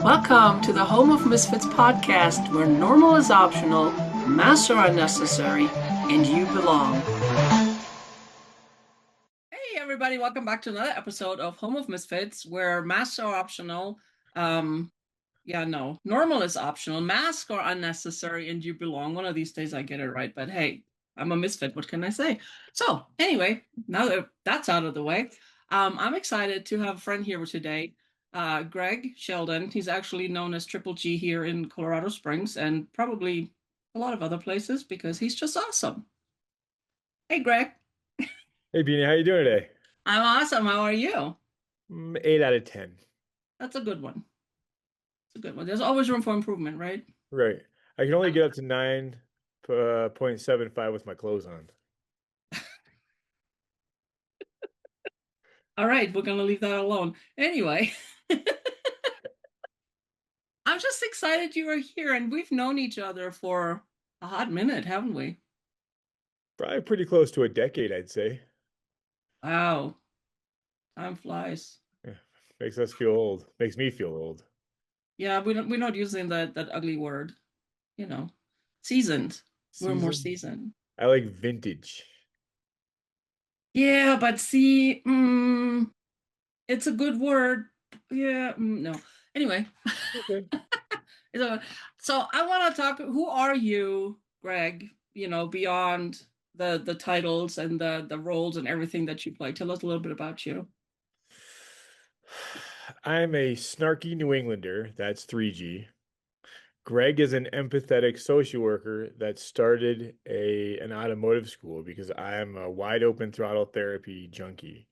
Welcome to the Home of Misfits podcast, where normal is optional, masks are unnecessary, and you belong. Hey, everybody, welcome back to another episode of Home of Misfits, where masks are optional. Normal is optional, masks are unnecessary, and you belong. One of these days I get it right, but hey, I'm a misfit. What can I say? So, anyway, now that that's out of the way, I'm excited to have a friend here today. Gregg Sheldon. He's actually known as Triple G here in Colorado Springs and probably a lot of other places because he's just awesome. Hey, Gregg. Hey Beanie, how you doing today? I'm awesome. How are you? 8 out of 10. That's a good one. It's a good one. There's always room for improvement, right? Right. I can only get up to 9.75 with my clothes on. All right, we're gonna leave that alone. Anyway, I'm just excited you are here, and we've known each other for a hot minute, haven't we? Probably pretty close to a decade, I'd say. Wow, time flies. Yeah. Makes us feel old. Makes me feel old. Yeah, we're not using that ugly word, you know. Seasoned. We're more Season. seasoned. I like vintage. Yeah, but see, it's a good word. Yeah, no. Anyway, Okay. so so I want to talk. Who are you, Gregg? Beyond the titles and the roles and everything that you play. Tell us a little bit about you. I'm a snarky New Englander. That's 3G. Greg is an empathetic social worker that started an automotive school because I am a wide open throttle therapy junkie.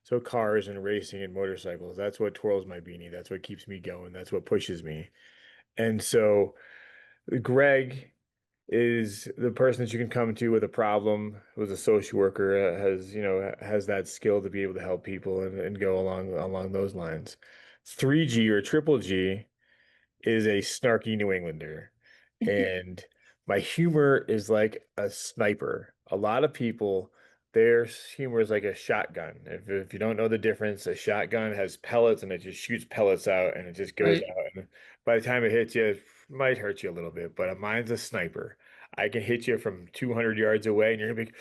So cars and racing and motorcycles, that's what twirls my beanie. That's what keeps me going. That's what pushes me. And so Greg is the person that you can come to with a problem, who's a social worker, has that skill to be able to help people and go along those lines. 3G or triple G is a snarky New Englander. And my humor is like a sniper. A lot of people, their humor is like a shotgun. If you don't know the difference, a shotgun has pellets and it just shoots pellets out and it just goes Right. out. And by the time it hits you, it might hurt you a little bit, but mine's a sniper. I can hit you from 200 yards away and you're gonna be,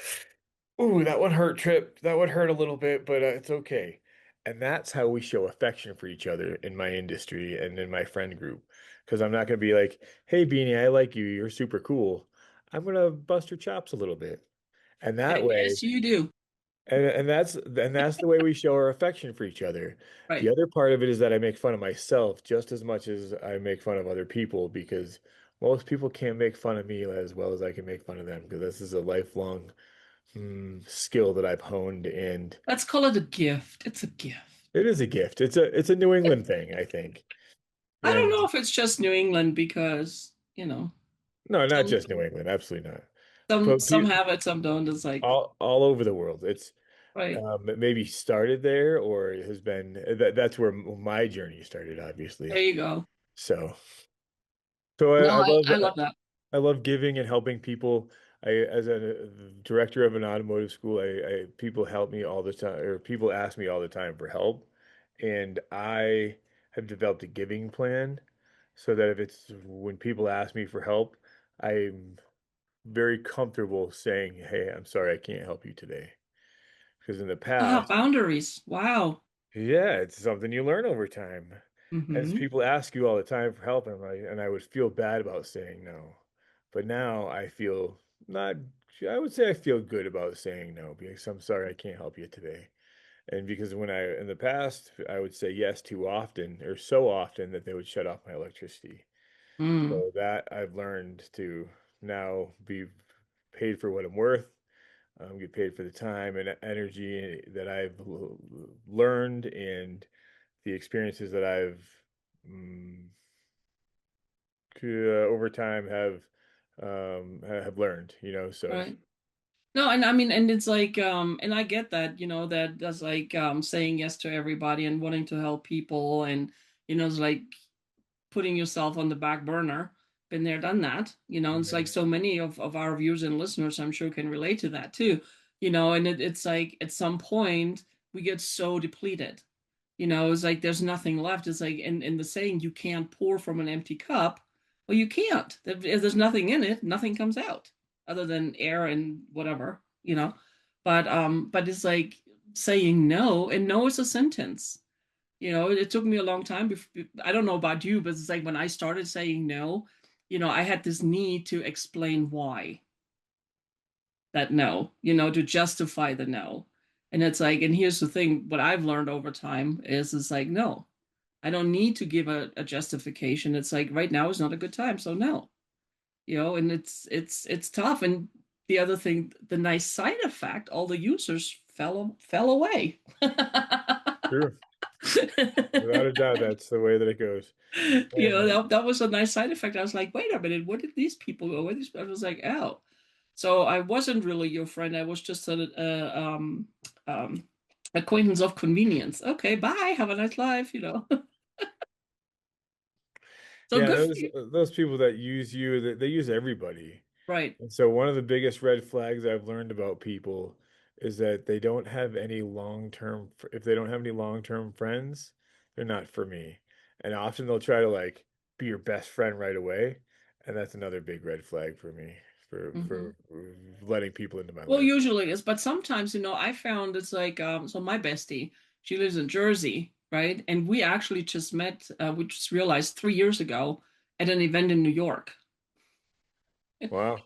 ooh, that one hurt, Trip. That one hurt a little bit, but it's okay. And that's how we show affection for each other in my industry and in my friend group. Because I'm not going to be like, hey, Beanie, I like you. You're super cool. I'm going to bust your chops a little bit. And that way, Yes, you do. and that's the way we show our affection for each other. The Right. other part of it is that I make fun of myself just as much as I make fun of other people because most people can't make fun of me as well as I can make fun of them because this is a lifelong skill that I've honed, and Let's call it a gift. It's a gift. it is a gift. It's a New England thing, I think. I don't And know if it's just New England because, no, not some just New England, absolutely not. some But some have it, some don't. It's like, all over the world, it's right. it maybe started there or it has been that's where my journey started, There obviously. you go. So so No, I I, love I love that. I love giving and helping people. As a director of an automotive school, people help me all the time, or people ask me all the time for help, and I have developed a giving plan so that if it's when people ask me for help, I'm very comfortable saying, "Hey, I'm sorry, I can't help you today." Because in the Ah, past, boundaries. Wow. yeah, it's something you learn over time. As Mm-hmm. people ask you all the time for help, and I would feel bad about saying no. But now I feel not, I would say I feel good about saying no because I'm sorry I can't help you today. And because in the past, I would say yes too often or so often that they would shut off my electricity. Mm. So that I've learned to now be paid for what I'm worth, get paid for the time and energy that I've learned and the experiences that I've mm, over time have learned, so Right. No, and I mean, and it's like, and I get that, that's like saying yes to everybody and wanting to help people, and it's like putting yourself on the back burner. Been there, done that. It's like right. so many of our viewers and listeners, I'm sure, can relate to that too. And it's like at some point we get so depleted, It's like there's nothing left. It's like in the saying, you can't pour from an empty cup. Well, you can't. If there's nothing in it, nothing comes out other than air and whatever. But it's like saying no, and no is a sentence. It took me a long time. I don't know about you, but it's like when I started saying no, I had this need to explain why that no, to justify the no. And it's like, and here's the thing, what I've learned over time is like, no, I don't need to give a justification. It's like right now is not a good time, so no. And it's tough. And the other thing, the nice side effect, all the users fell away. True. Without a doubt, that's the way that it goes. And That was a nice side effect. I was like, wait a minute, where did these people go? I was like, oh. So I wasn't really your friend. I was just a acquaintance of convenience. Okay, bye. Have a nice life. So yeah, good for you. those people that use you, they use everybody. Right. And so one of the biggest red flags I've learned about people is that they don't have any long-term, if they don't have any long-term friends, they're not for me. And often they'll try to like be your best friend right away, and that's another big red flag for me Hmm. for letting people into my Well, life. usually it is, but sometimes, I found it's like, so my bestie, she lives in Jersey, right? And we actually just met, we just realized 3 years ago at an event in New York. Wow.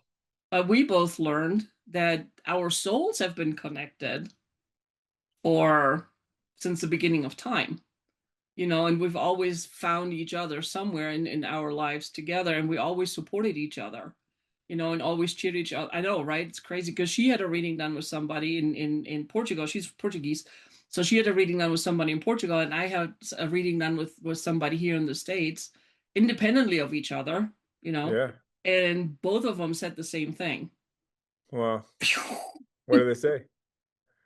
But we both learned that our souls have been connected for since the beginning of time, and we've always found each other somewhere in our lives together, and we always supported each other, and always cheered each other. I know, right? It's crazy because she had a reading done with somebody in Portugal. She's Portuguese. So she had a reading done with somebody in Portugal, and I had a reading done with somebody here in the States, independently of each other, you know, Yeah. and both of them said the same thing. Well, what do they say?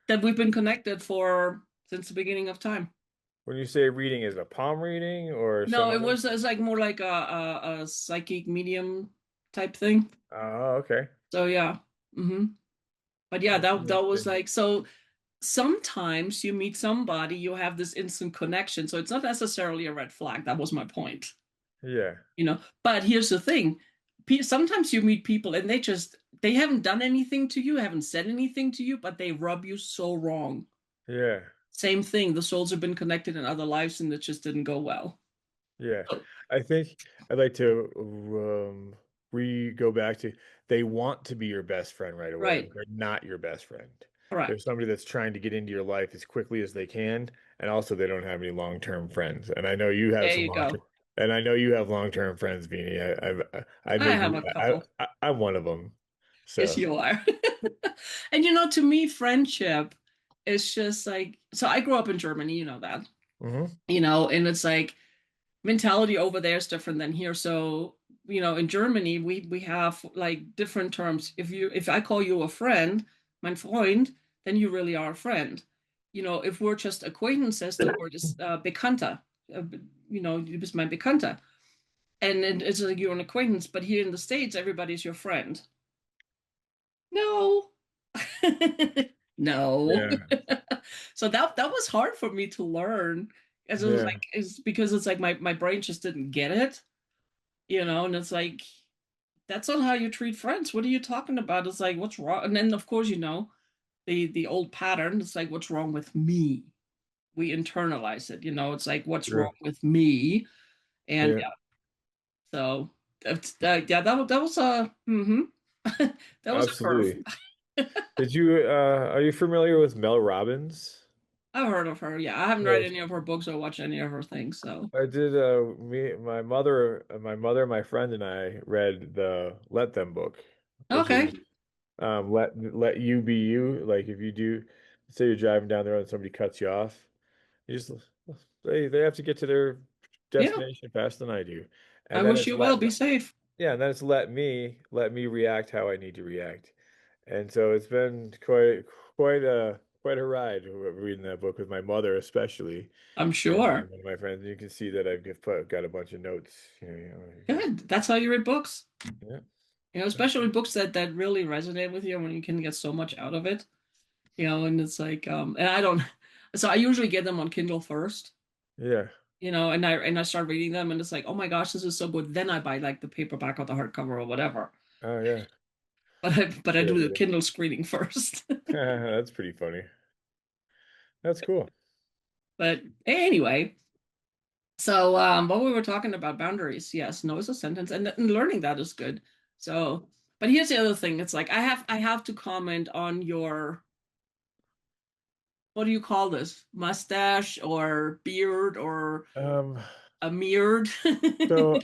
That we've been connected for since the beginning of time. When you say reading, is it a palm reading or some No, other? it's like more like a psychic medium type thing. Oh, okay. So yeah. But yeah, That's that was interesting. like, so sometimes you meet somebody, you have this instant connection. So it's not necessarily a red flag. That was my point. Yeah. But here's the thing. Sometimes you meet people and they haven't done anything to you, haven't said anything to you, but they rub you so wrong. Yeah. Same thing. The souls have been connected in other lives and it just didn't go well. Yeah, I think I'd like to re go back to they want to be your best friend right away, Right. but they're not your best friend. There's Correct. somebody that's trying to get into your life as quickly as they can, and also they don't have any long-term friends. And I know you have There some you long-term, go. and I know you have long-term friends, Beanie. I I maybe have a couple. I'm one of them. Yes, So, you are. And to me, friendship is just like, so I grew up in Germany, you know that, mhm. and it's like mentality over there is different than here. So, in Germany, we have like different terms. If I call you a friend, mein Freund, then you really are a friend. If we're just acquaintances, the word is Bekannter. Uh, du bist mein Bekannter. And it's like you're an acquaintance, but here in the States, everybody's your friend. No. No. Yeah, So that was hard for me to learn. As it was yeah, like, it's because it's like my brain just didn't get it, and it's like that's not how you treat friends. What are you talking about? It's like, what's wrong? And then of course, the old pattern, it's like, what's wrong with me? We internalize it, it's like, what's wrong true. with me? And Yeah, yeah, so yeah, that was that was a curve. absolutely. Are you familiar with Mel Robbins? I've heard of her. Yeah, I haven't read Yes. any of her books or watched any of her things. So I did my friend and I read the Let Them book, which is okay, let you be you. Like if you do say you're driving down the road and somebody cuts you off, you just they have to get to their yeah. destination faster than I do. I And then wish it's you well. let Be safe. yeah, and then it's let me react how I need to react. And so it's been quite a ride reading that book with my mother especially. I'm And sure. one of my friends, you can see that got a bunch of notes. Good. That's how you read books. Yeah, Especially books that really resonate with you when you can get so much out of it. And it's like, and So I usually get them on Kindle first, Yeah. and I start reading them, and it's like, oh my gosh, this is so good. Then I buy like the paperback or the hardcover or whatever. Oh yeah. But I Good do the idea. Kindle screening first. That's pretty funny. That's cool. But anyway, so what we were talking about boundaries, yes, no is a sentence, and learning that is good. So, but here's the other thing. It's like I have to comment on your, what do you call this? Mustache or beard or Um, a mirrored? so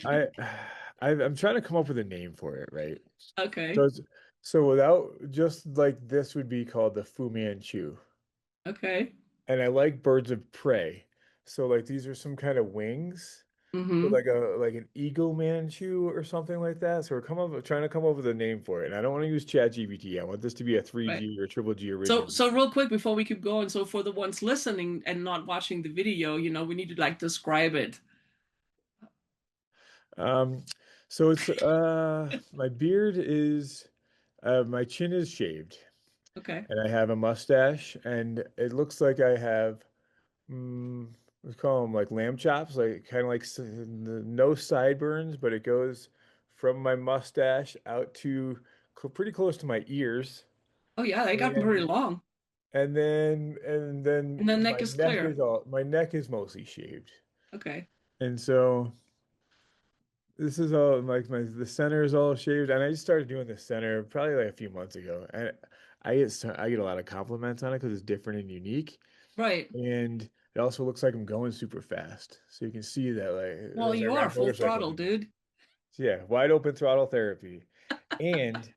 I'm trying to come up with a name for it, right? So Okay. it's so without just like this would be called the Fu Manchu. Okay. And I like birds of prey. So like these are some kind of wings. So Mm-hmm. like an eagle Manchu or something like that. So trying to come up with a name for it. And I don't want to use ChatGPT. I want this to be a Right. 3G or triple G So, original. so real quick before we keep going, so for the ones listening and not watching the video, we need to like describe it. Um, so it's my beard is my chin is shaved Okay. and I have a mustache and it looks like I have let's call them like lamb chops, like kind of like no sideburns, but it goes from my mustache out to pretty close to my ears, Oh yeah, they got pretty and long. And the neck is clear. my neck is mostly shaved, Okay. and so this is all like the center is all shaved, and I just started doing the center probably like a few months ago, and I get a lot of compliments on it because it's different and unique. Right. And it also looks like I'm going super fast. So you can see that like Well, as I you are ride full motorcycles throttle, again. dude. So yeah, wide open throttle therapy. And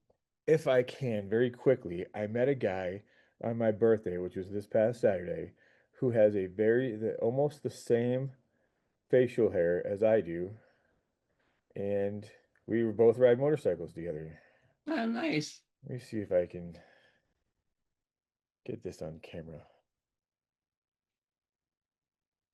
if I can, very quickly, I met a guy on my birthday, which was this past Saturday, who has almost the same facial hair as I do. And we were both ride motorcycles together. Oh, nice. Let me see if I can get this on camera.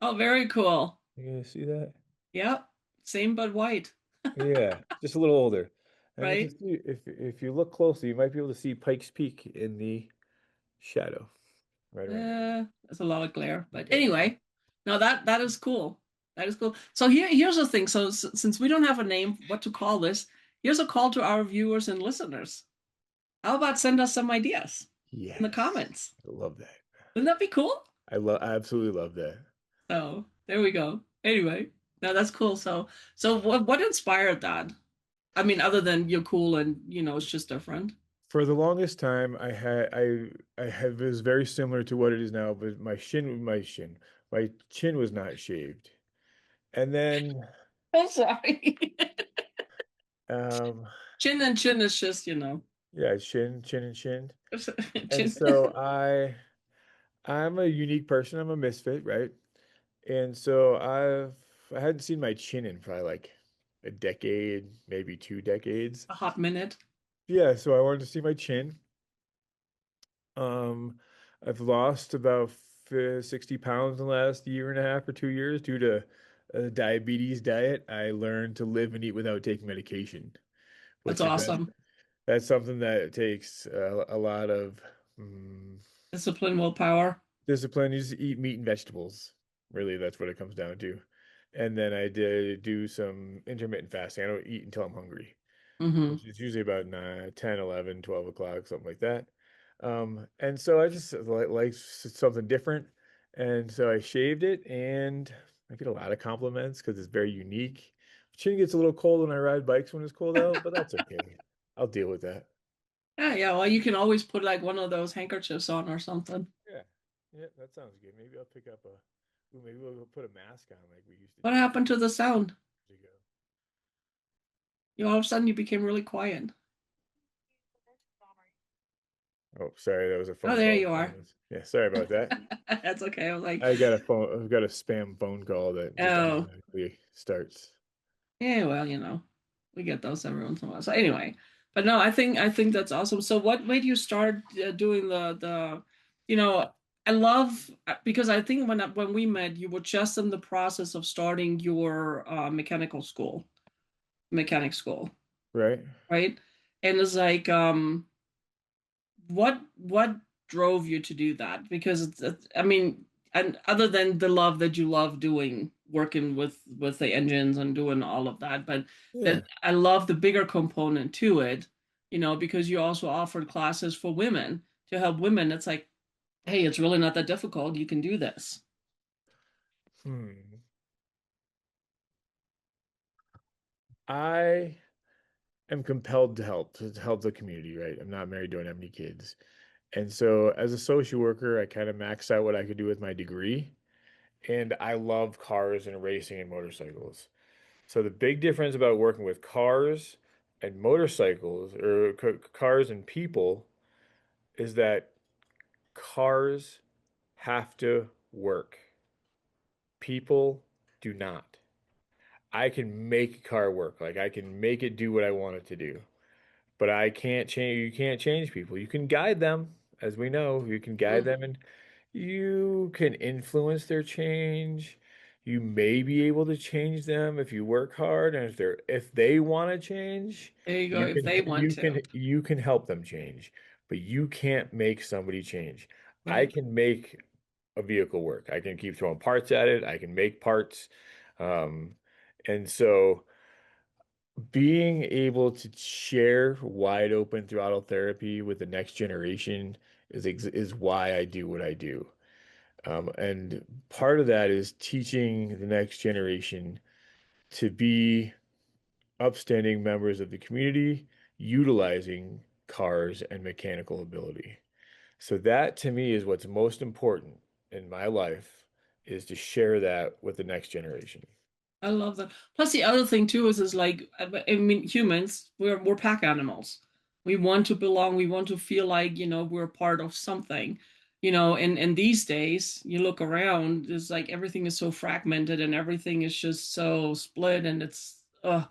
Oh, very cool. You gonna see that? Yep. Same but white, Yeah, just a little older. And if you right? see, if you look closely, you might be able to see Pike's Peak in the shadow right around there. There's a lot of glare. But Yeah. anyway, no, that is cool. That is cool. So here's the thing. So since we don't have a name, what to call this, here's a call to our viewers and listeners. How about send us some ideas in the Yes. comments? I love that. Wouldn't that be cool? I absolutely love that. So there we go. Anyway, no, that's cool. So what inspired that? I mean, other than you're cool and it's just different. For the longest time, I have it was very similar to what it is now, but my chin was not shaved. And then I'm sorry. um Chin and chin is just, yeah, chin and chin. And chin. so I'm a unique person. I'm a misfit, right? And so I hadn't seen my chin in probably like a decade, maybe 2 decades. A hot minute. Yeah, so I wanted to see my chin. Um, I've lost about 60 pounds in the last year and a half or 2 years due to a diabetes diet. I learned to live and eat without taking medication, That's which is awesome. that's something that takes a lot of Discipline, willpower. discipline. You just eat meat and vegetables. Really, that's what it comes down to. And then I did do some intermittent fasting. I don't eat until I'm hungry, Hmm. which is usually about 10, 11, 12 o'clock, something like that. And so I just like something different. And so I shaved it and I get a lot of compliments because it's very unique. Chin gets a little cold when I ride bikes when it's cold out, but that's okay. I'll deal with that. Yeah, yeah. Well, you can always put like one of those handkerchiefs on or something. Yeah. Yeah, that sounds good. Maybe I'll pick up maybe we'll put a mask on like we used to What do happened to the sound? years ago. All of a sudden you became really quiet. Oh, sorry, that was a Oh, phone there call. you are. Yeah, sorry about that. That's okay. I was like, I've got a spam phone call that just oh, automatically starts. yeah. Well, we get those every once in a while. So anyway, but no, I think that's awesome. So what made you start doing the, you know, I love because I think when we met, you were just in the process of starting your mechanic school, Right? right? And it's like, what drove you to do that? Because I mean, and other than the love that you love doing, working with the engines and doing all of that, but Yeah. that I love the bigger component to it, because you also offered classes for women to help women. It's like, hey, it's really not that difficult. You can do this. Hmm. I am compelled to help the community, right? I'm not married, don't have any kids. And so as a social worker, I kind of maxed out what I could do with my degree. And I love cars and racing and motorcycles. So the big difference about working with cars and motorcycles or cars and people is that cars have to work. People do not. I can make a car work. Like I can make it do what I want it to do. But I can't change, you can't change people. You can guide them, as we know, you can guide Mm, them and you can influence their change. You may be able to change them if you work hard and if they want to change, there you go, if they want to. you can help them change, but you can't make somebody change. I Right. can make a vehicle work. I can keep throwing parts at it. I can make parts. Um, and so being able to share wide open throttle therapy with the next generation is why I do what I do. And part of that is teaching the next generation to be upstanding members of the community, utilizing cars and mechanical ability. So that to me is what's most important in my life is to share that with the next generation. I love that. Plus, the other thing too is like, I mean, humans, we're pack animals. We want to belong. We want to feel like, we're part of something. And these days, you look around, it's like everything is so fragmented and everything is just so split, and it's a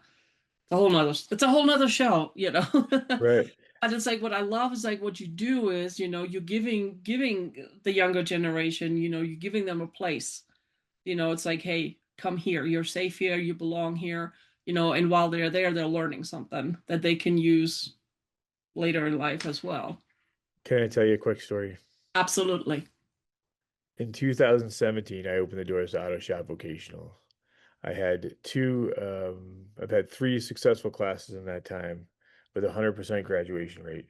whole nother show. Right. But it's like what I love is like what you do is, you're giving the younger generation, you're giving them a place. It's like, hey, come here. You're safe here. You belong here. And while they're there, they're learning something that they can use later in life as well. Can I tell you a quick story? Absolutely. In 2017, I opened the doors to Auto Shop Vocational. I've had three successful classes in that time with a 100% graduation rate.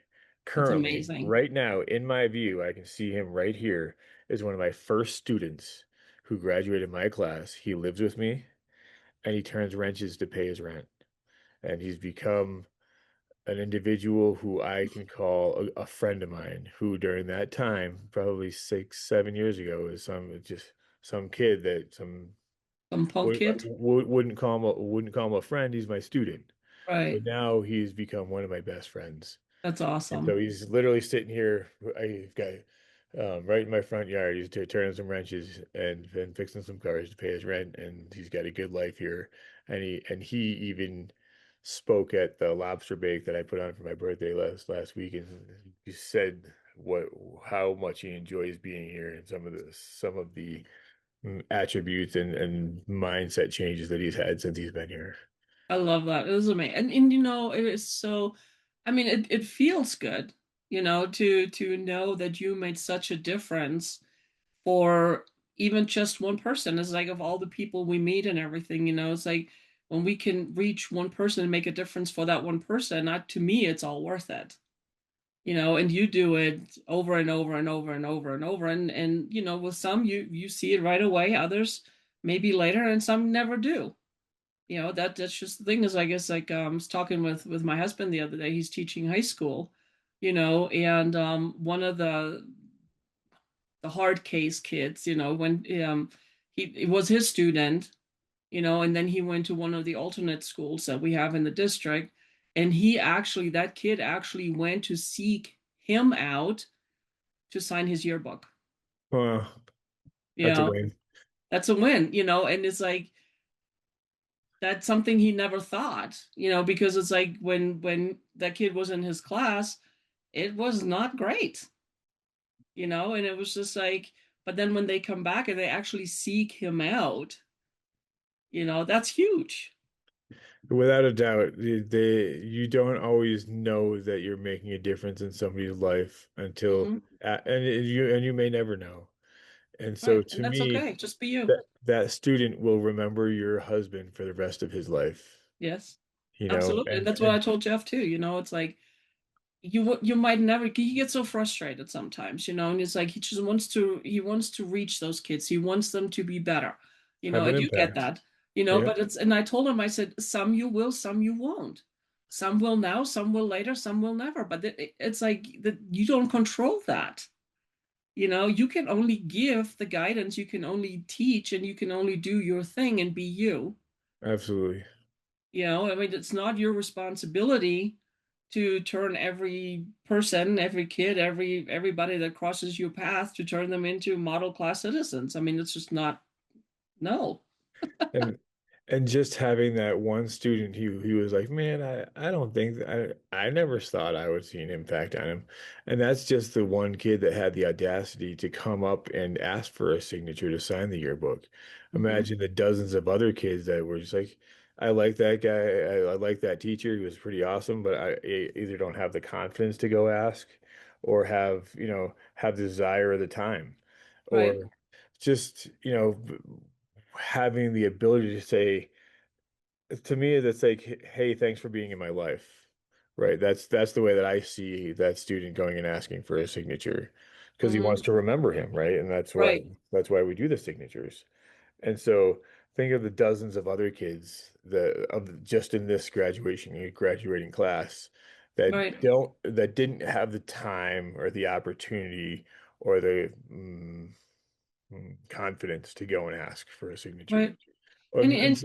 That's Currently, amazing. right now, in my view, I can see him right here is one of my first students who graduated my class. He lives with me and he turns wrenches to pay his rent. And he's become an individual who I can call a friend of mine who during that time, probably 6, 7 years ago, is some kid that some Some punk kid. wouldn't call him a friend. He's my student, but Right. now he's become one of my best friends. That's And so awesome. he's literally sitting here. I've got right in my front yard. He's turning some wrenches and fixing some cars to pay his rent, and he's got a good life here. And he even spoke at the lobster bake that I put on for my birthday last week, and he said what how much he enjoys being here and some of the attributes and mindset changes that he's had since he's been here. I love that. It was amazing. And it is so, I mean, it feels good, to know that you made such a difference for even just one person. It's like of all the people we meet and everything, it's like when we can reach one person and make a difference for that one person, not to me, it's all worth it. And you do it over and over and over and over and over. And with some you see it right away, others maybe later, and some never do. That's just the thing is, I guess, like I was talking with my husband the other day. He's teaching high school, and one of the hard case kids, when he it was his student, and then he went to one of the alternate schools that we have in the district, and that kid actually went to seek him out to sign his yearbook. Well, You that's a know, win. that's a win, and it's like that's something he never thought, because it's like when that kid was in his class, it was not great, and it was just like, but then when they come back and they actually seek him out, that's huge. Without a doubt, you don't always know that you're making a difference in somebody's life until Hmm. and you may never know. And so Right. And to that's me, okay. Just be you. that student will remember your husband for the rest of his life, Yes. you know, Absolutely. And that's what I told Jeff too. It's like you might never he gets so frustrated sometimes, and it's like he wants to reach those kids. He wants them to be better. have an And you get impact. that. Yeah, But and I told him, I said, some you will, some you won't. Some will now, some will later, some will never. But it's like that you don't control that. You can only give the guidance, you can only teach, and you can only do your thing and be you. absolutely. I mean, it's not your responsibility to turn every person, every kid, everybody that crosses your path to turn them into model class citizens. I mean, it's just not, no. And and just having that one student he was like, man, I don't think I never thought I would see an impact on him. And that's just the one kid that had the audacity to come up and ask for a signature to sign the yearbook. Hmm. Imagine the dozens of other kids that were just like, I like that guy, I like that teacher, he was pretty awesome, but I either don't have the confidence to go ask or have the desire or the time. Right. Or just, having the ability to say, to me, that's like, hey, thanks for being in my life. Right. That's the way that I see that student going and asking for a signature because he wants Hmm. to remember him, right? And Right. that's why we do the signatures. And so think of the dozens of other kids just in this graduating class Right. that didn't have the time or the opportunity or the confidence to go and ask for a signature. Right. And And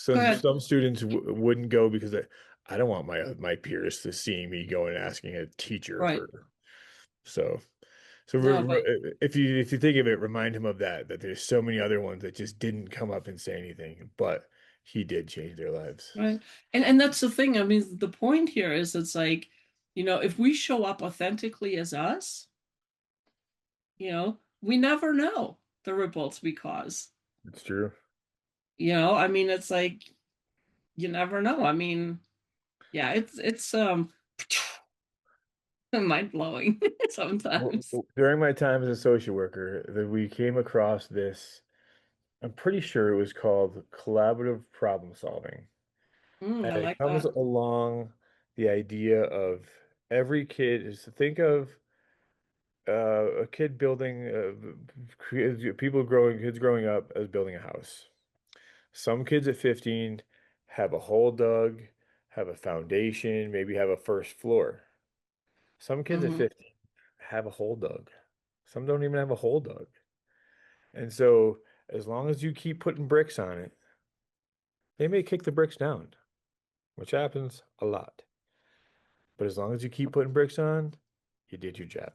go ahead. some students wouldn't go because I don't want my peers to see me go and asking a teacher Right. for. So so No, but if you think of it, remind him of that there's so many other ones that just didn't come up and say anything, but he did change their lives. right. And that's the thing. I mean, the point here is it's like, if we show up authentically as us, we never know the ripples we cause. It's true. I mean, it's like you never know. I mean, yeah, it's mind blowing sometimes. During my time as a social worker, that we came across this. I'm pretty sure it was called collaborative problem solving. And I it like comes that. along the idea of every kid is to think of a kid building, kids growing up as building a house. Some kids at 15 have a hole dug, have a foundation, maybe have a first floor. Some kids at Hmm. 15 have a hole dug. Some don't even have a hole dug. And so, as long as you keep putting bricks on it, they may kick the bricks down, which happens a lot. But as long as you keep putting bricks on, you did your job.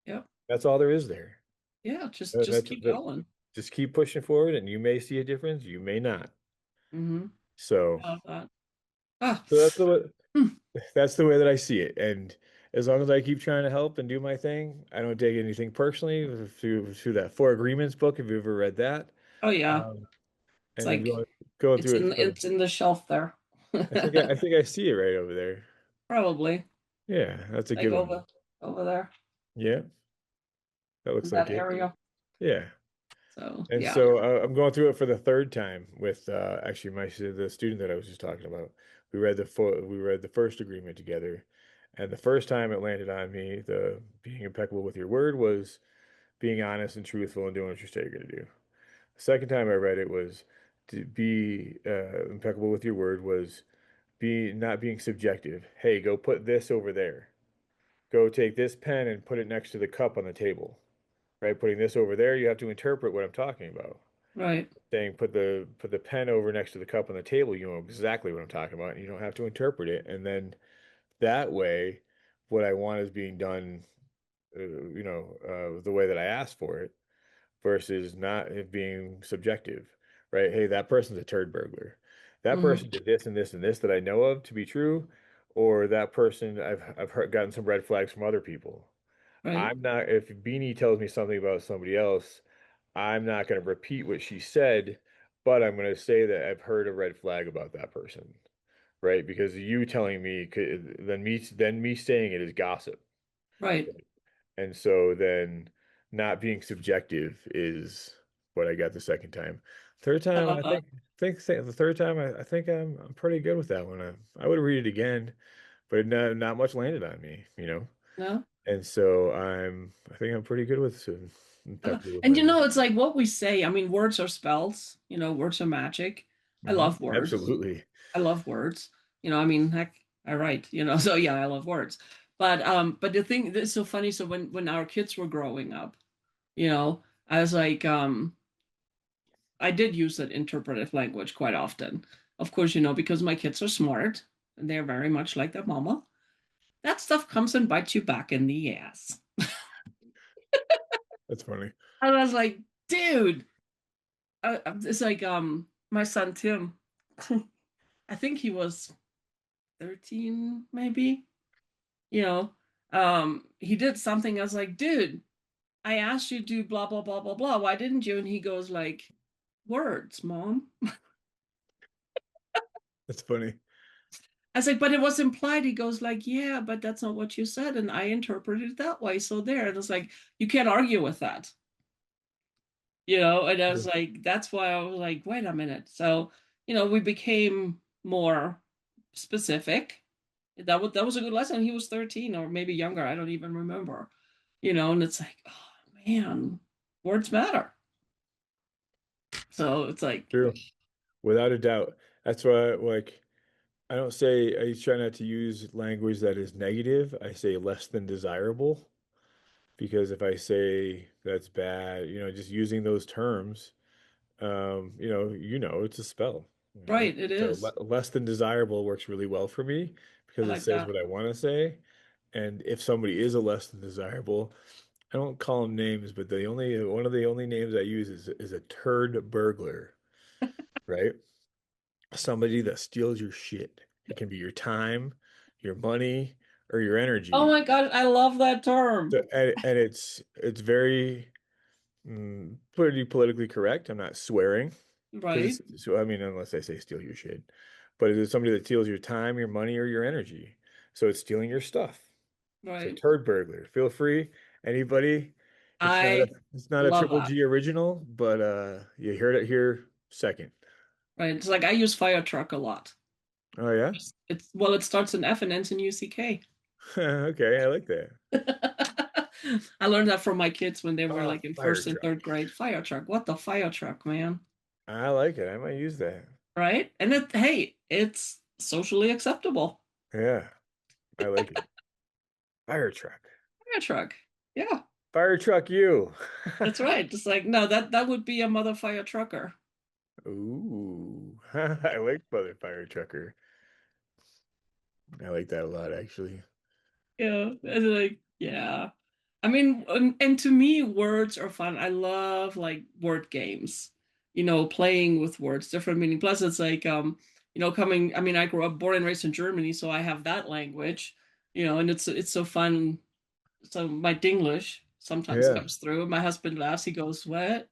Yep. That's all there is there. Yeah. Just keep That going. just keep pushing forward, and you may see a difference. You may not. Hmm. So, I love that. Ah. so Hmm. that's the way that I see it. And as long as I keep trying to help and do my thing, I don't take anything personally. Through that Four Agreements book, have you ever read that? Oh yeah. Um, It's and then like going it's through in it from, it's in the shelf there. I think I see it right over there. Probably Yeah, that's a like good one. over there Yeah, that in looks that like it. area. Yeah. So And yeah. so I'm going through it for the third time with actually the student that I was just talking about. We read the first agreement together, and the first time it landed on me, the being impeccable with your word was being honest and truthful and doing what you say you're going to do. The second time I read it was to be impeccable with your word was be not being subjective. Hey, go put this over there. Go take this pen and put it next to the cup on the table. Right, putting this over there, you have to interpret what I'm talking about. Right. Saying put the pen over next to the cup on the table, you know exactly what I'm talking about, and you don't have to interpret it. And then that way, what I want is being done, the way that I asked for it, versus not it being subjective, right? Hey, that person's a turd burglar. That Hmm. person did this and this and this that I know of to be true, or that person gotten some red flags from other people. Right. I'm not, if Beanie tells me something about somebody else, I'm not going to repeat what she said, but I'm going to say that I've heard a red flag about that person, right? Because you telling me then me saying it is gossip. Right. And so then not being subjective is what I got the second time. Third I time, love that. the third time, I think I'm pretty good with that one. I would read it again, but not much landed on me, you know. No. And so I think I'm pretty good with some peppery with And language. it's like what we say. I mean, words are spells, words are magic. I love words. Absolutely. I love words. I mean, heck, I write, so yeah, I love words. But the thing that's so funny, so when our kids were growing up, I was like, I did use that interpretive language quite often. Of course, because my kids are smart and they're very much like their mama. That stuff comes and bites you back in the ass. That's funny. I was like, dude, it's like my son Tim. I think he was 13, maybe. You know, he did something. I was like, dude, I asked you to do blah blah blah blah blah. Why didn't you? And he goes like, words, mom. That's funny. I was like, but it was implied. He goes like, yeah, but that's not what you said, and I interpreted it that way. So there, and it's like you can't argue with that. And I was like, that's why I was like, wait a minute. So, we became more specific. That was a good lesson. He was 13 or maybe younger. I don't even remember. And it's like, oh man, words matter. So it's like, True. Without a doubt. That's why, like, I try not to use language that is negative. I say less than desirable because if I say that's bad, just using those terms, it's a spell, you know. right, it So is. less than desirable works really well for me I because it like says that. what I want to say. And if somebody is a less than desirable, I don't call them names, but the only one of the only names I use is a turd burglar, right? Somebody that steals your shit. It can be your time, your money, or your Oh energy. my God, I love that term. And it's very pretty politically correct. I'm not swearing because Right, it's so I mean unless I say steal your shit, but it is somebody that steals your time, your money, or your energy. So it's stealing your stuff. So right. turd burglar. Feel free, anybody. I It's not a love triple that. G original, but you heard it here second. Right. It's like I use fire truck a lot. Oh yeah? Well, it starts in F and ends in UCK. Okay, I like that. I learned that from my kids when they were Oh, like in fire first and truck. third grade. Fire truck. What the fire truck, man? I like it. I might use that. Right? And hey, it's socially acceptable. Yeah, I like it. Fire truck. Fire truck. Yeah, Fire truck you. that's right. Just like, no, that would be a mother fire trucker. Ooh, I like Mother Fire Trucker. I like that a lot, actually. Yeah. It's like, yeah. I mean, and to me, words are fun. I love like word games, playing with words, different meaning. Plus, it's like, I mean, I grew up born and raised in Germany, so I have that language, and it's so fun. So my Dinglish sometimes Yeah. comes through. My husband laughs. He goes, "What?"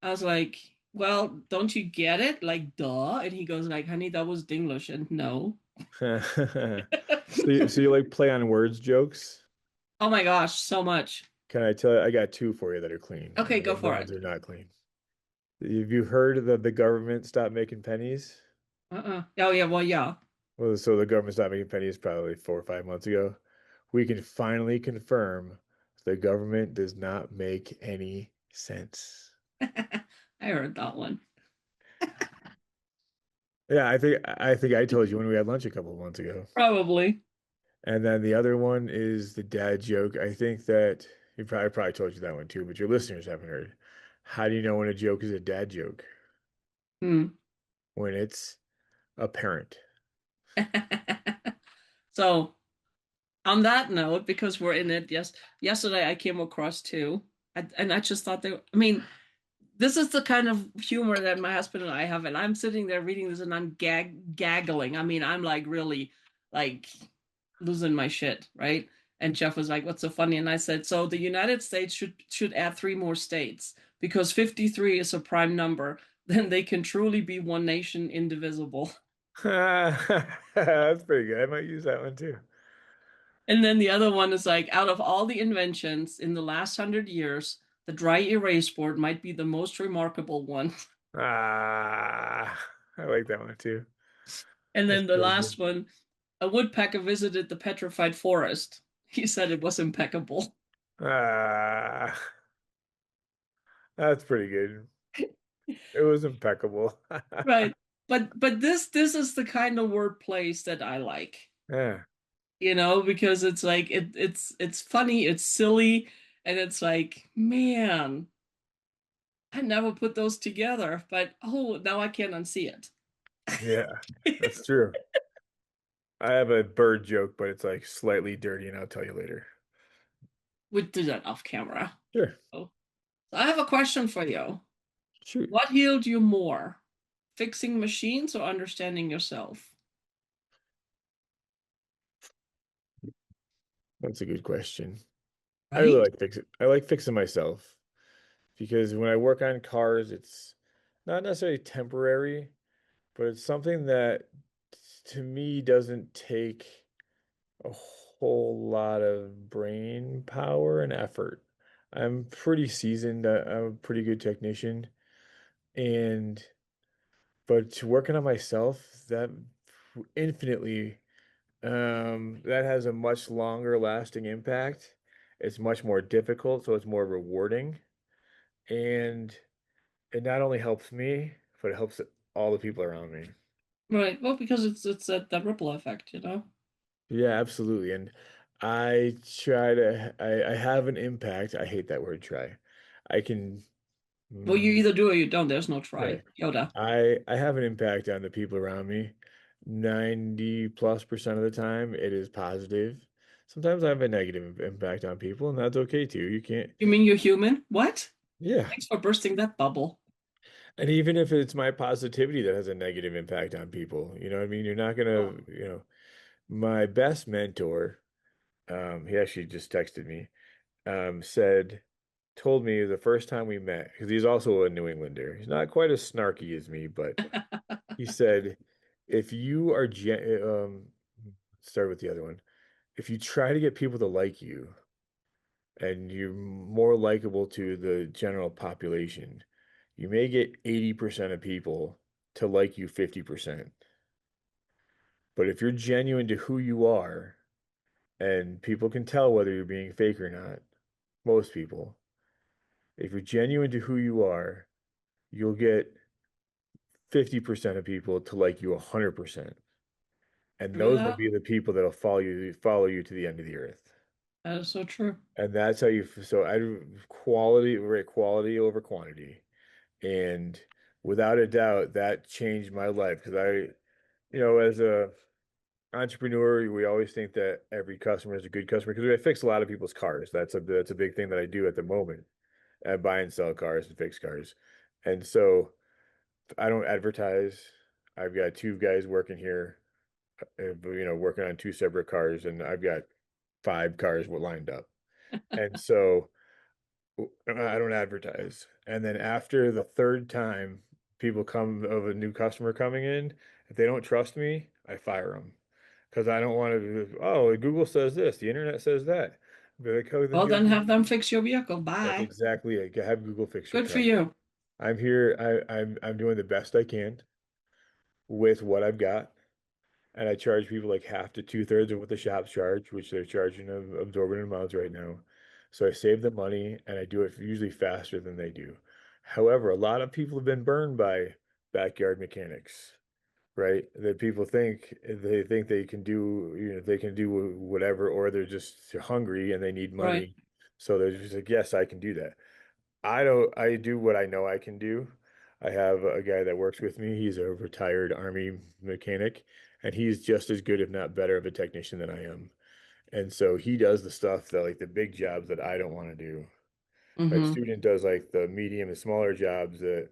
I was like, "Well, don't you get it? Like, duh." And he goes, "Like, honey, that was Dinglish." And no. So you like play on words jokes? Oh my gosh, so much. Can I tell you, I got two for you that are clean, Okay, and go the for ones it. that are not clean. Have you heard that the government stopped making pennies? Oh yeah, well, yeah. Well, so the government stopped making pennies probably 4 or 5 months ago. We can finally confirm the government does not make any sense. I heard that one. Yeah, I think I told you when we had lunch a couple of months ago. Probably. And then the other one is the dad joke. I think that I probably told you that one too, but your listeners haven't heard. How do you know when a joke is a dad joke? Hmm. When it's apparent. So, on that note, because we're in it, yes, yesterday I came across two, and I just thought I mean, this is the kind of humor that my husband and I have, and I'm sitting there reading this and I'm gaggling. I mean, I'm like really like losing my shit, right? And Jeff was like, "What's so funny?" And I said, "So the United States should add three more states because 53 is a prime number. Then they can truly be one nation, indivisible." That's pretty good. I might use that one too. And then the other one is like, out of all the inventions in the last 100 years, the dry erase board might be the most remarkable one. Ah, I like that one too. And That's then the pretty last good. one, a woodpecker visited the petrified forest. He said it was impeccable. Ah, that's pretty good. It was impeccable. Right. But this is the kind of word plays that I like. Yeah, Because it's like it's funny, it's silly, and it's like, man, I never put those together, but oh, now I can't unsee yeah, it. that's true. I have a bird joke, but it's like slightly dirty, and I'll tell you later. We do that off camera. Sure. Oh. So I have a question for you. Shoot. What healed you more? Fixing machines or understanding yourself? That's a good question. I really Right? like fixing. I like fixing myself because when I work on cars, it's not necessarily temporary, but it's something that to me doesn't take a whole lot of brain power and effort. I'm pretty seasoned. I'm a pretty good technician, and but to working on myself, that infinitely that has a much longer lasting impact. It's much more difficult, so it's more rewarding. And it not only helps me, but it helps all the people around me. Right. Well, because it's that ripple effect. Yeah, absolutely. And I try to, I have an impact. I hate that word try. I can, Well, you mm, either do or you don't. There's no try. right. Yoda. I have an impact on the people around me. 90+% of the time, it is positive. Sometimes I have a negative impact on people, and that's okay too. You can't, You mean you're human? What? yeah. Thanks for bursting that bubble. And even if it's my positivity that has a negative impact on people, you know what I mean? You're not gonna, Oh. my best mentor, he actually just texted me, said, told me the first time we met, because he's also a New Englander. He's not quite as snarky as me, but he said, if you are, start with the other one. If you try to get people to like you and you're more likable to the general population, you may get 80% of people to like you 50%. But if you're genuine to who you are, and people can tell whether you're being fake or not, most people, if you're genuine to who you are, you'll get 50% of people to like you 100%. And True those will that. be the people that'll follow you to the end of the earth. That is so true. And that's how so I do quality, rate quality over quantity. And without a doubt, that changed my life because as a entrepreneur, we always think that every customer is a good customer because I fix a lot of people's cars. That's a big thing that I do at the moment. I buy and sell cars and fix cars. And so I don't advertise. I've got two guys working here, working on two separate cars, and I've got five cars lined up. And so I don't advertise. And then after the third time people come of a new customer coming in, if they don't trust me, I fire them because I don't want to. Oh, Google says this, the internet says that. Be like, oh, then Well, go. then have them fix your vehicle. That's Bye. exactly it. Have Google fix your Good for car. you. I'm here. I'm doing the best I can with what I've got, and I charge people like half to two-thirds of what the shops charge, which they're charging of absorbent amounts right now. So I save the money and I do it usually faster than they do. However, a lot of people have been burned by backyard mechanics, right? That people think they can do, they can do whatever, or they're just hungry and they need Right. money. So they're just like, yes, I can do that. I don't, I do what I know I can do. I have a guy that works with me. He's a retired Army mechanic, and he's just as good, if not better, of a technician than I am. And so he does the stuff that like the big jobs that I don't want to do. My Mm-hmm. student does like the medium and smaller jobs that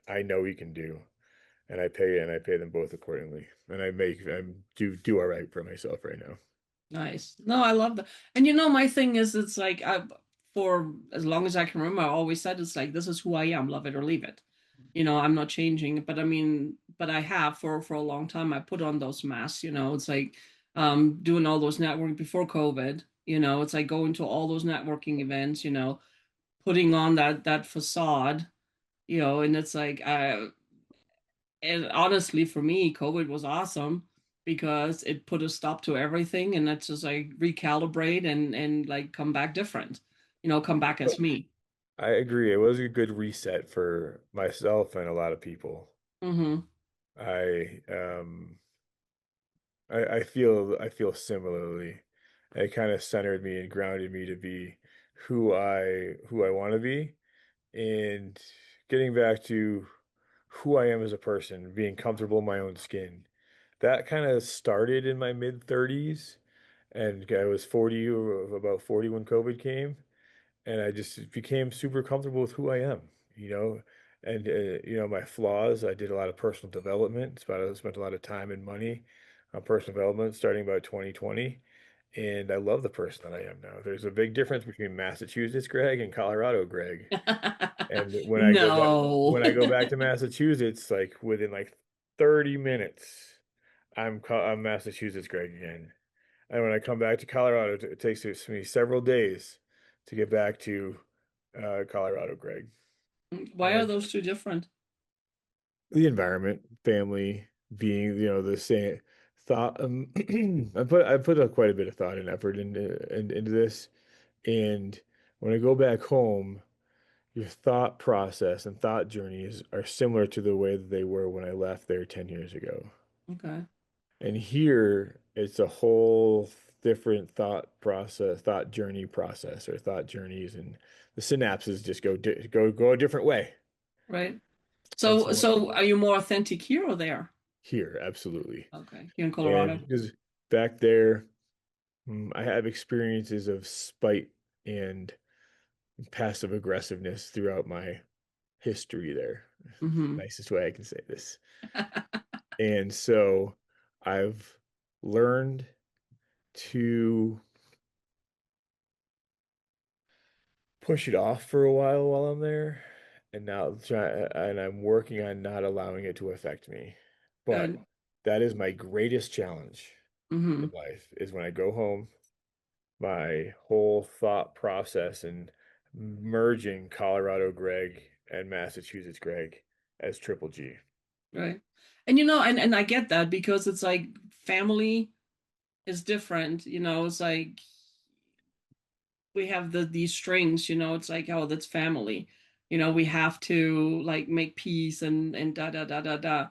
I know he can do, and I pay them both accordingly. And I do all right for myself right now. Nice. No, I love that. And my thing is, it's like for as long as I can remember, I always said it's like this is who I am, love it or leave it. I'm not changing. But I mean, but I have for a long time. I put on those masks. It's like doing all those networking before COVID. It's like going to all those networking events, putting on that facade, and it's like and honestly for me, COVID was awesome because it put a stop to everything, and that's just like recalibrate and like come back different, come back as me. I agree. It was a good reset for myself and a lot of people. Mm-hmm. I I feel similarly. It kind of centered me and grounded me to be who I want to be, and getting back to who I am as a person, being comfortable in my own skin. That kind of started in my mid 30s, and I was 40 or about 40 when COVID came, and I just became super comfortable with who I am, you know, and my flaws. I did a lot of personal development. I spent a lot of time and money on personal development starting about 2020, and I love the person that I am now. There's a big difference between Massachusetts Greg and Colorado Greg. And No. when I go back to Massachusetts, like within like 30 minutes, I'm Massachusetts Greg again. And when I come back to Colorado, it takes me several days to get back to Colorado, Greg. Why are And those two different? the environment, family, being, the same thought. I put quite a bit of thought and effort into this. And when I go back home, your thought process and thought journeys are similar to the way that they were when I left there 10 years ago. Okay. And here it's a whole different thought process, thought journey process, or thought journeys, and the synapses just go a different way. Right. And So, so so are you more authentic here or there? here, absolutely. Okay. Here in And Colorado. because back there, I have experiences of spite and passive aggressiveness throughout my history there. Mm-hmm. Nicest way I can say this. And so I've learned to push it off for a while I'm there, and I'm working on not allowing it to affect me. But Good. that is my greatest challenge in Mm-hmm. life is when I go home, my whole thought process and merging Colorado Greg and Massachusetts Greg as Triple G. Right. And I get that because it's like family is different, it's like we have these strings, it's like, oh, that's family. We have to like make peace and da da da da da.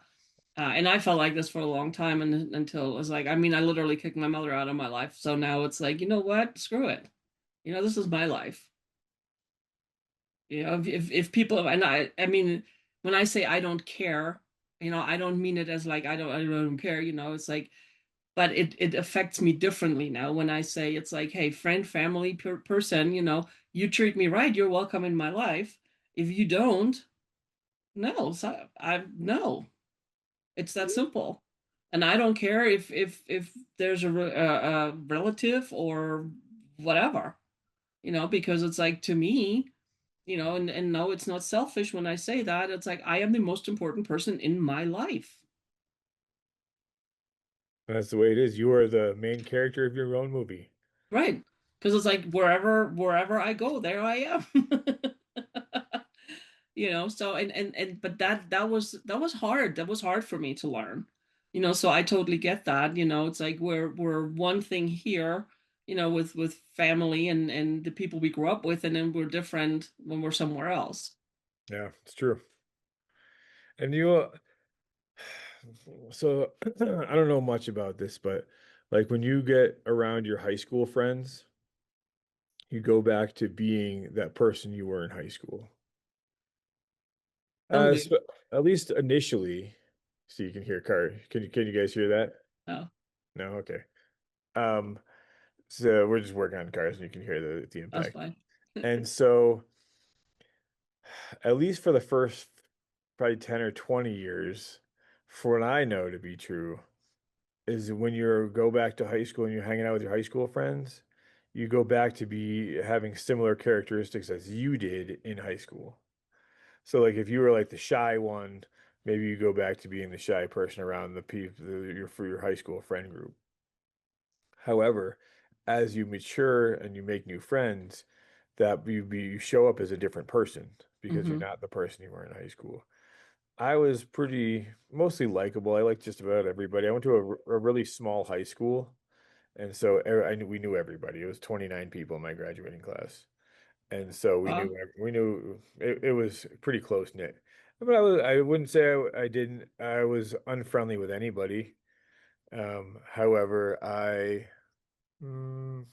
And I felt like this for a long time and until it was like, I mean, I literally kicked my mother out of my life. So now it's like, you know what? Screw it. This is my life. If people, and I mean, when I say I don't care, I don't mean it as like I don't care. It's like, but it affects me differently now when I say it's like, hey, friend, family, person, you treat me right, you're welcome in my life. If you don't, no, so I no. It's that simple. And I don't care if there's a relative or whatever, because it's like to me, and no, it's not selfish when I say that. It's like I am the most important person in my life. That's the way it is. You are the main character of your own movie. Right. Because it's like wherever I go, there I am. So and but that was hard. That was hard for me to learn. So I totally get that. It's like we're one thing here, with family and the people we grew up with, and then we're different when we're somewhere else. Yeah, it's true. And so I don't know much about this, but like when you get around your high school friends, you go back to being that person you were in high school. Some do. So at least initially, so you can hear car. Can you guys hear that? No, No, okay. Um, so we're just working on cars and you can hear the that's impact. fine. And so at least for the first probably 10 or 20 years, for what I know to be true, is when you go back to high school and you're hanging out with your high school friends, you go back to be having similar characteristics as you did in high school. So like if you were like the shy one, maybe you go back to being the shy person around the people your for your high school friend group. However, as you mature and you make new friends, that you show up as a different person because you're Mm-hmm. not the person you were in high school. I was pretty mostly likable. I liked just about everybody. I went to a really small high school, and so we knew everybody. It was 29 people in my graduating class, and so Well, we knew it was pretty close knit. But I wouldn't say I didn't. I was unfriendly with anybody. However, I mm,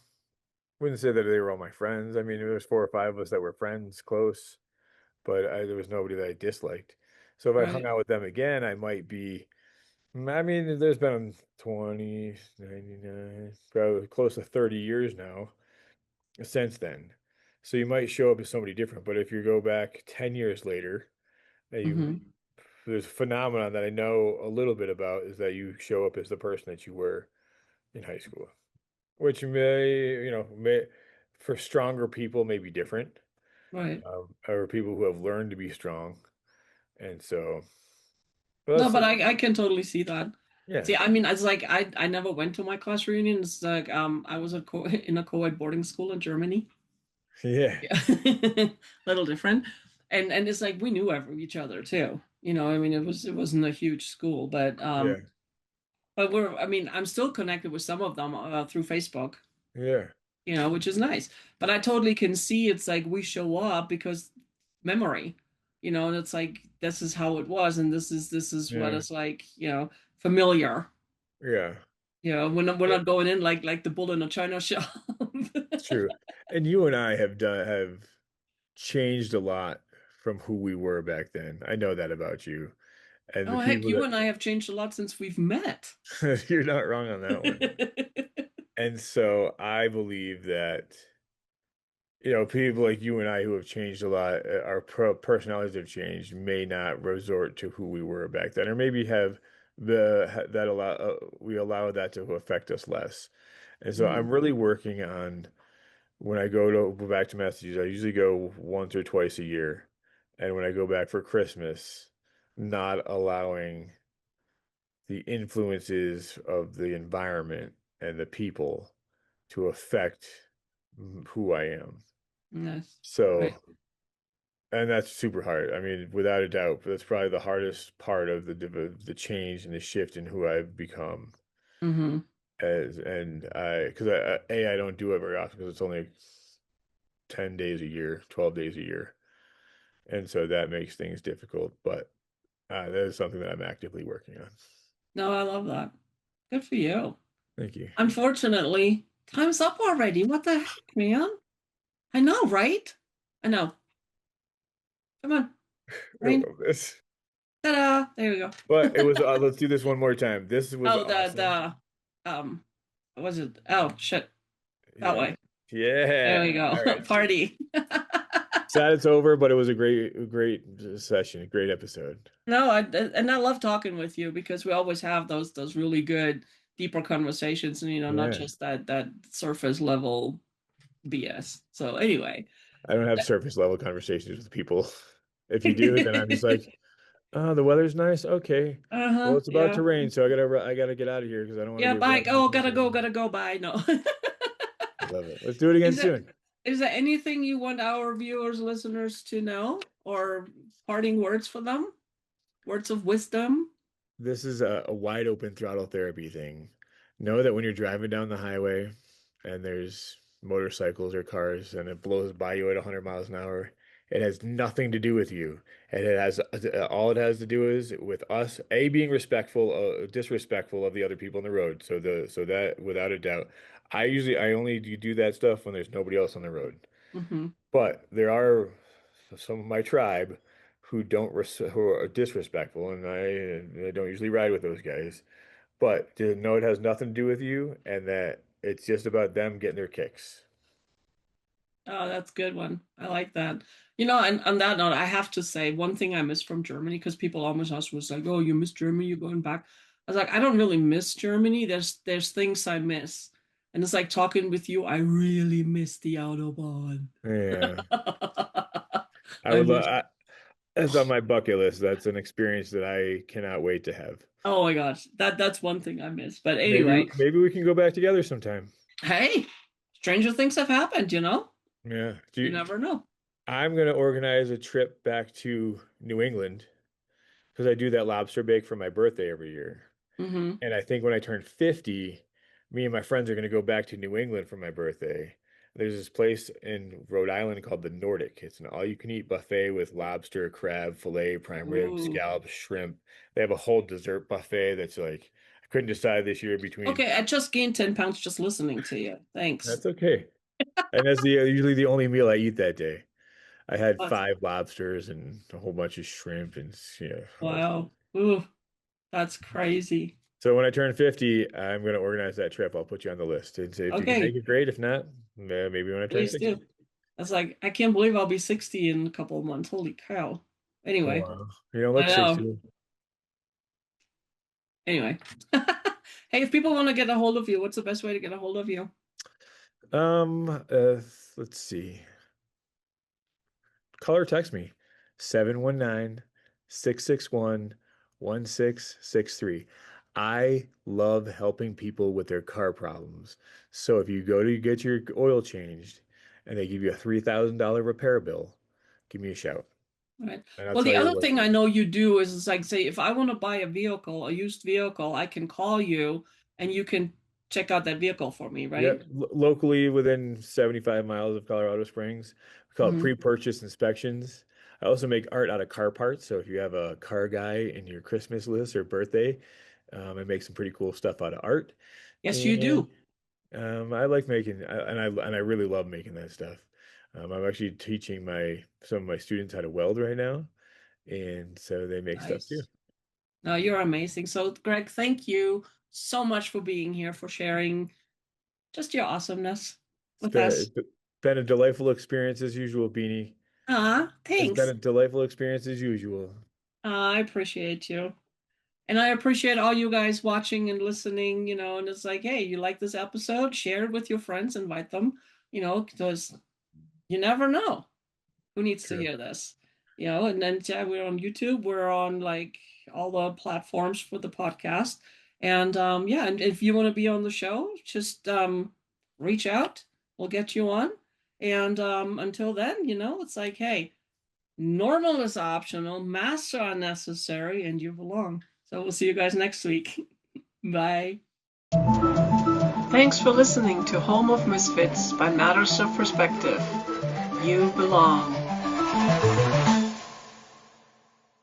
wouldn't say that they were all my friends. I mean, there was four or five of us that were friends, close, but there was nobody that I disliked. So if I hung right. out with them again, I might be. I mean, there's been 20, 99, probably close to 30 years now since then. So you might show up as somebody different, but if you go back 10 years later, you Mm-hmm. there's a phenomenon that I know a little bit about is that you show up as the person that you were in high school, which may for stronger people may be different, Right. or people who have learned to be strong. And so, but No, that's but I can totally see that. yeah, See, I mean, it's like I never went to my class reunion. It's like I was in a co-ed boarding school in Germany. yeah, Yeah. Little different. And it's like we knew each other too. I mean, it wasn't a huge school, yeah, but I mean, I'm still connected with some of them through Facebook, yeah, which is nice. But I totally can see it's like we show up because memory, and it's like this is how it was, and this is what yeah, it's like, familiar. yeah. We're not going in like the bull in a china shop. It's true. And you and I have changed a lot from who we were back then. I know that about you. And the Oh heck, people you and I have changed a lot since we've met. that you're not wrong on that one. And so I believe that, people like you and I who have changed a lot, our personalities have changed, may not resort to who we were back then, or maybe have that we allow that to affect us less. And so I'm Mhm. really working on when I go back to Massachusetts, I usually go once or twice a year. And when I go back for Christmas, not allowing the influences of the environment and the people to affect who I am. Yes. So, Right. and that's super hard. I mean, without a doubt, that's probably the hardest part of the change and the shift in who I've become. Hmm. Because I don't do it very often because it's only 10 days a year, 12 days a year. And so that makes things difficult, but that is something that I'm actively working on. No, I love that. Good for you. Thank you. Unfortunately, time's up already. What the heck, man? I know, right? I know. Come on, I Rain. love this. Ta-da! There we go. But it was, let's do this one more time. This was Oh, awesome. what was it? Oh, shit. That Yeah. way. There we Yeah. go. All right. Party. Sad it's over, but it was a great session, a great episode. No, and I love talking with you because we always have those really good, deeper conversations, and not Yeah. just that surface level BS. So anyway, I don't have surface level conversations with people. If you do, then I'm just like, oh, the weather's nice. Okay. Well, uh-huh, it's about yeah, to rain, so I gotta get out of here because I don't want to yeah. get Bye. wet. Oh, gotta go. Bye. No. I love it. Let's do it again Is there soon. is there anything you want our viewers, listeners to know, or parting words for them? Words of wisdom? This is a wide open throttle therapy thing. Know that when you're driving down the highway and there's motorcycles or cars and it blows by you at 100 miles an hour, it has nothing to do with you. And it has all it has to do is with us, A, being disrespectful of the other people on the road. So that without a doubt, I only do that stuff when there's nobody else on the road. Hmm. But there are some of my tribe who are disrespectful, and I don't usually ride with those guys. But to know it has nothing to do with you, and that it's just about them getting their kicks. Oh, that's a good one. I like that. And on that note, I have to say one thing I miss from Germany because people always ask was like, "Oh, you miss Germany? You're going back?" I was like, I don't really miss Germany. There's things I miss, and it's like talking with you. I really miss the Autobahn. Yeah, I I would miss. love. That's on my bucket list. That's an experience that I cannot wait to have. Oh my gosh, that's one thing I miss. But Maybe anyway, maybe we can go back together sometime. hey, stranger things have happened, you know? Yeah. You never know. I'm gonna organize a trip back to New England because I do that lobster bake for my birthday every year. Hmm. And I think when I turn 50, me and my friends are going to go back to New England for my birthday. There's this place in Rhode Island called the Nordic. It's an all-you-can-eat buffet with lobster, crab, filet, prime rib, Ooh. scallops, shrimp. They have a whole dessert buffet that's like, I couldn't decide this year between. Okay, I just gained 10 pounds just listening to you. Thanks. That's okay. And that's the usually the only meal I eat that day. I had That's, 5 lobsters and a whole bunch of shrimp and wow. Ooh, that's crazy. So when I turn 50, I'm going to organize that trip. I'll put you on the list and say if you can make Okay, it, great. If not, maybe when I turn please 60. do. That's like, I can't believe I'll be 60 in a couple of months. Holy cow. Oh, Anyway, wow. You don't I look know. 60. Anyway. Hey, if people want to get a hold of you, what's the best way to get a hold of you? Um, uh, let's see. Call or text me 719-661-1663. I love helping people with their car problems. So if you go to get your oil changed and they give you a $3,000 repair bill, give me a shout Right. and I'll Well, tell the you other what. thing I know you do is like, say, if I want to buy a vehicle, a used vehicle, I can call you and you can check out that vehicle for me, right? Yep, locally within 75 miles of Colorado Springs. We call it Hmm. pre-purchase inspections. I also make art out of car parts. So if you have a car guy in your Christmas list or birthday, I make some pretty cool stuff out of art. Yes, you And do. I like making, and I really love making that stuff. I'm actually teaching my some of my students how to weld right now, and so they make stuff too. Nice. No, you're amazing. So, Greg, thank you so much for being here, for sharing just your awesomeness It's with been us. been a delightful experience as usual, Beanie. It's been Thanks. a delightful experience as usual. I appreciate you. And I appreciate all you guys watching and listening, and it's like, hey, you like this episode? Share it with your friends, invite them, because you never know who needs to True. hear this. And then yeah, we're on YouTube, we're on like all the platforms for the podcast. And yeah, and if you want to be on the show, just reach out. We'll get you on. And until then, it's like, hey, normal is optional, masks are unnecessary, and you belong. So we'll see you guys next week. Bye. Thanks for listening to Home of Misfits by Matters of Perspective. You belong.